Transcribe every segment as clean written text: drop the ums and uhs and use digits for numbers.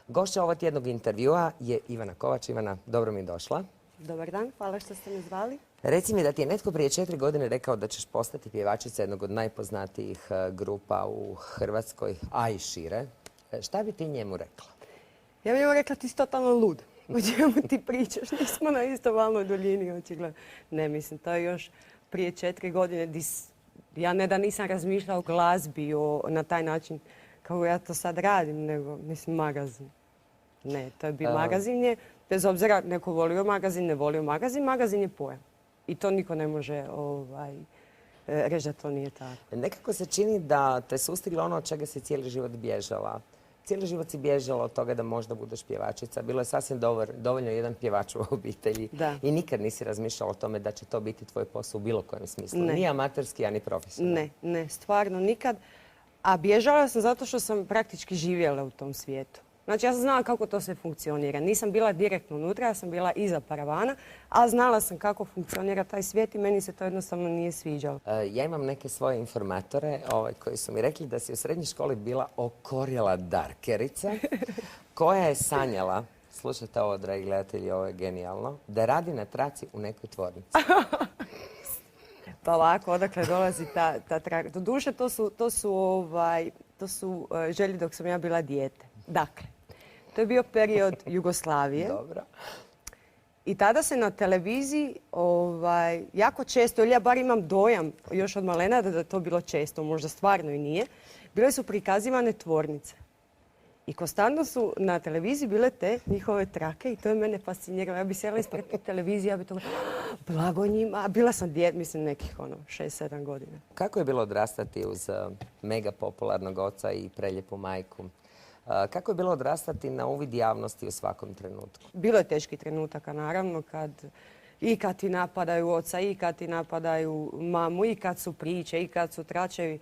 Gošća ovog tjednog intervjua je Ivana Kovač. Ivana, dobro mi došla. Dobar dan, hvala što ste me zvali. Reci mi da ti je netko prije 4 godine rekao da ćeš postati pjevačica jednog od najpoznatijih grupa u Hrvatskoj, a i šire. Šta bi ti njemu rekla? Ja bih njemu rekla ti si totalno lud. O čemu ti pričaš? Nismo na isto valnoj duljini, očigledno. Ne, mislim, to je još prije 4 godine. Ja ne da nisam razmišljala o glazbi na taj način kako ja to sad radim, nego, mislim, magazin. Ne, to je bio magazin je, bez obzira neko volio magazin, ne volio magazin, magazin je pojam. I to niko ne može reći da to nije tako. Nekako se čini da te sustiglo ono od čega si cijeli život bježala. Cijeli život si bježala od toga da možda budeš pjevačica. Bilo je sasvim dovoljno jedan pjevač u obitelji. Da. I nikad nisi razmišljala o tome da će to biti tvoj posao u bilo kojem smislu. Ne. Ni amaterski, a ni profesionalni. Ne, stvarno nikad. A bježala sam zato što sam praktički živjela u tom svijetu. Znači, ja sam znala kako to sve funkcionira. Nisam bila direktno unutra, ja sam bila iza paravana, ali znala sam kako funkcionira taj svijet i meni se to jednostavno nije sviđalo. Ja imam neke svoje informatore koji su mi rekli da si u srednjoj školi bila okorjela darkerica koja je sanjala, slušajte ovo, dragi gledatelji, ovo je genijalno, da radi na traci u nekoj tvornici. Pa ovako, odakle dolazi ta traga. Doduše, to su želje dok sam ja bila dijete. Dakle, to je bio period Jugoslavije. Dobro. I tada se na televiziji jako često, ili ja bar imam dojam još od malena da je to bilo često, možda stvarno i nije, bile su prikazivane tvornice. I konstantno su na televiziji bile te njihove trake i to je mene fasciniralo. Ja bi sjela ispred televizije, ja bi to blago njima. Bila sam mislim nekih 6-7 godina. Kako je bilo odrastati uz mega popularnog oca i preljepu majku? Kako je bilo odrastati na uvid javnosti u svakom trenutku? Bilo je teških trenutaka, naravno, i kad ti napadaju oca, i kad ti napadaju mamu, i kad su priče, i kad su tračevi.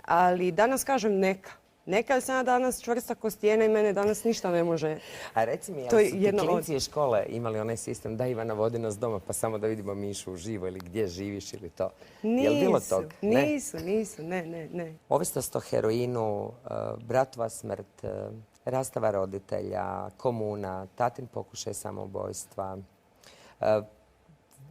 Ali danas kažem neka. Neka sam ja danas čvrsta ko stijena i mene danas ništa ne može. A reci mi, jel su ti klinci iz škole imali onaj sistem da Ivana vodi nas doma pa samo da vidimo Mišu uživo ili gdje živiš ili to? Jel bilo tog? Nisu, ne. Ovisnost o heroinu, bratova smrt, rastava roditelja, komuna, tatin pokušaj samoubojstva.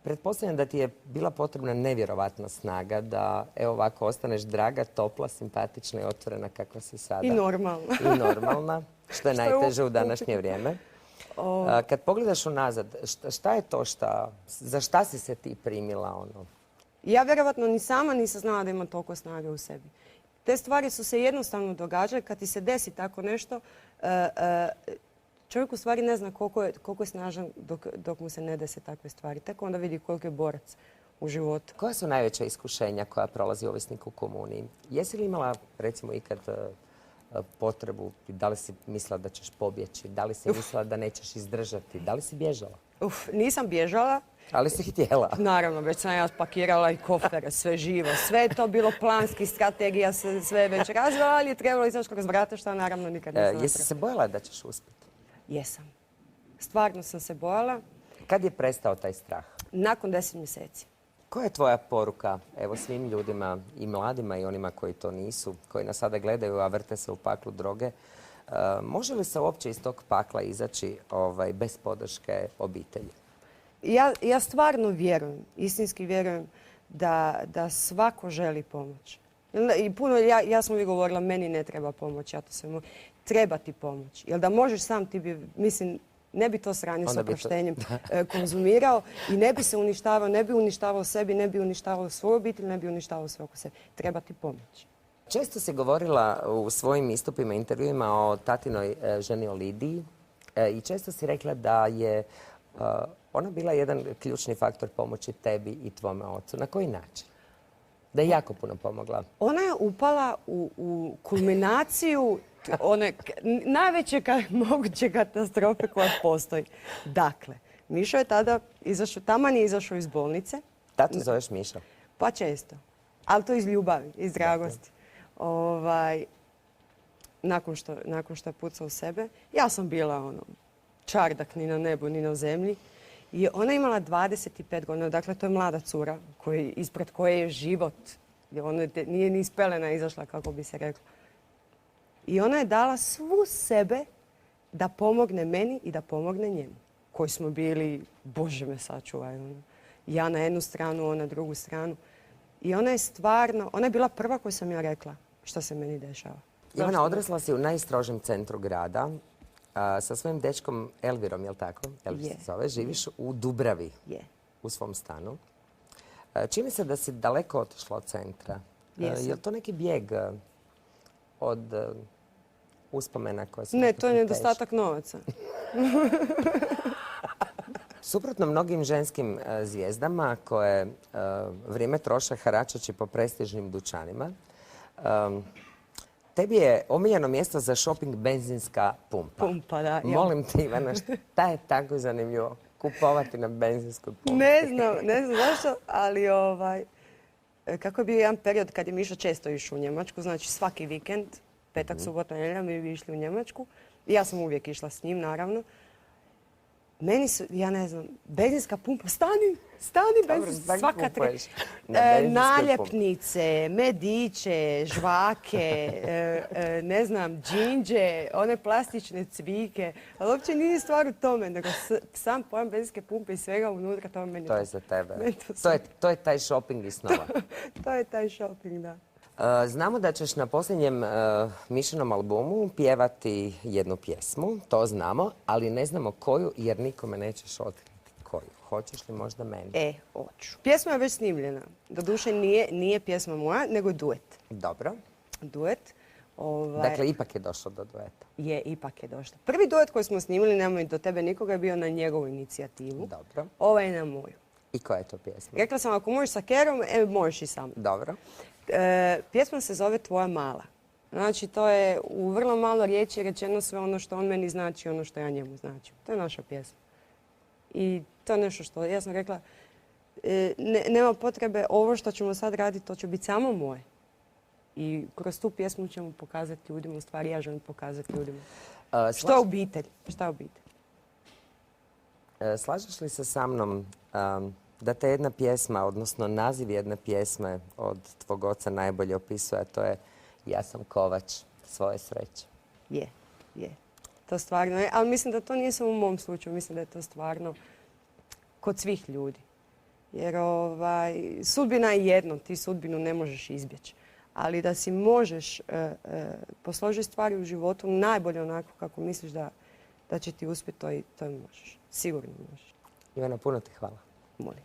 Pretpostavljam da ti je bila potrebna nevjerovatna snaga da ovako ostaneš draga, topla, simpatična i otvorena kakva si sada. I normalna. I normalna, što je najteže u današnje vrijeme. Kad pogledaš unazad, šta je to za šta si se ti primila? Ja vjerovatno ni sama nisam znala da imam toliko snage u sebi. Te stvari su se jednostavno događale. Kad ti se desi tako nešto, čovjek u stvari ne zna koliko je snažan dok mu se ne dese takve stvari. Tek onda vidi koliko je borac u životu. Koja su najveća iskušenja koja prolazi ovisnik u komuniji? Jesi li imala, recimo, ikad potrebu, da li si mislila da ćeš pobjeći, da li si mislila da nećeš izdržati, da li si bježala? Nisam bježala. Ali si htjela? Naravno, već sam ja spakirala i kofere, sve živo. Sve je to bilo planski, strategija, sve je već razvila, ali je trebalo izaći kroz vrata, što naravno nikad nisam napravila. Jesi se bojala da ćeš uspjeti? Jesam. Stvarno sam se bojala. Kad je prestao taj strah? Nakon 10 mjeseci. Koja je tvoja poruka svim ljudima i mladima i onima koji to nisu, koji nas sada gledaju, a vrte se u paklu droge? Može li se uopće iz tog pakla izaći bez podrške obitelji? Ja stvarno vjerujem, istinski vjerujem da svako želi pomoć. I puno, ja sam uvijek govorila, meni ne treba pomoć, ja to sve mogu. Treba ti pomoć. Jer da možeš sam, ti bi, mislim, ne bi to sranje s oproštenjem konzumirao i ne bi se uništavao, ne bi uništavao sebi, ne bi uništavao svoju obitelj, ne bi uništavao sve oko sebe. Treba ti pomoć. Često si govorila u svojim istupima, intervjuima o tatinoj ženi, o Lidiji, i često si rekla da je ona bila jedan ključni faktor pomoći tebi i tvome ocu. Na koji način? Da je jako puno pomogla. Ona je upala u kulminaciju one najveće moguće katastrofe koja postoji. Dakle, Mišo je tada izašao, taman je izašao iz bolnice. Tatu zoveš Mišo? Pa često. Ali to iz ljubavi, iz dragosti. Nakon što je pucao u sebe, ja sam bila čardak ni na nebu, ni na zemlji. I ona je imala 25 godina, dakle to je mlada cura ispred koje je život. Ona nije ni iz pelena izašla, kako bi se reklo. I ona je dala svu sebe da pomogne meni i da pomogne njemu. Koji smo bili, Bože me sačuvaj. Ja na jednu stranu, on na drugu stranu. I ona je stvarno, ona je bila prva koju sam ja rekla što se meni dešava. Ivana, odrasla si u najstrožem centru grada. Sa svojim dečkom Elvirom, je li tako? Elvir se zove. Živiš u Dubravi, u svom stanu. Čini se da si daleko otišla od centra. Je li to neki bijeg od uspomena koje su... Ne, to je nedostatak novaca. Suprotno mnogim ženskim zvijezdama koje vrijeme troše haračeći po prestižnim dućanima, tebi je omiljeno mjesto za shopping benzinska pumpa. Pumpa, da. Molim te, Ivana, šta je tako zanimljivo kupovati na benzinskoj pumpi? Ne znam zašto, ali kako je bio jedan period kad je Miša često išao u Njemačku, znači svaki vikend, petak, subota, nedjelja, mi bi išli u Njemačku. I ja sam uvijek išla s njim, naravno. Meni su, ja ne znam, benzinska pumpa, stani, svaka naljepnice, mediće, žvake, ne znam, džinđe, one plastične cvike. Ali uopće nije stvar u tome, nego sam pojam benzinske pumpe i svega unutra, to meni... To je za tebe. To je taj shopping iz snova. To je taj shopping, da. Znamo da ćeš na posljednjem Mišinom albumu pjevati jednu pjesmu, to znamo, ali ne znamo koju jer nikome nećeš otkriti koju. Hoćeš li možda meni? Hoću. Pjesma je već snimljena. Doduše nije pjesma moja, nego duet. Dobro. Duet. Dakle, ipak je došlo do dueta. Ipak je došlo. Prvi duet koji smo snimili, nemoj do tebe nikoga, je bio na njegovu inicijativu. Dobro. Ovaj je na moju. I koja je to pjesma? Rekla sam, ako možeš sa Kerom, možeš i sam. Dobro. Pjesma se zove Tvoja mala. Znači, to je u vrlo malo riječi rečeno sve ono što on meni znači i ono što ja njemu znači. To je naša pjesma. I to je nešto što, ja sam rekla, nema potrebe, ovo što ćemo sad raditi, to će biti samo moje. I kroz tu pjesmu ćemo pokazati ljudima, u stvari ja želim pokazati ljudima. Što je obitelj? Šta je obitelj? Slažeš li se sa mnom da te jedna pjesma, odnosno naziv jedne pjesme od tvog oca najbolje opisuje, a to je Ja sam kovač svoje sreće? Je. To stvarno je, ali mislim da to nije samo u mom slučaju, mislim da je to stvarno kod svih ljudi. Jer sudbina je jedno, ti sudbinu ne možeš izbjeći. Ali da si možeš posložiti stvari u životu najbolje onako kako misliš da će ti uspjeti, to i možeš. Sigurno možeš. Ivana, puno ti hvala. Molim.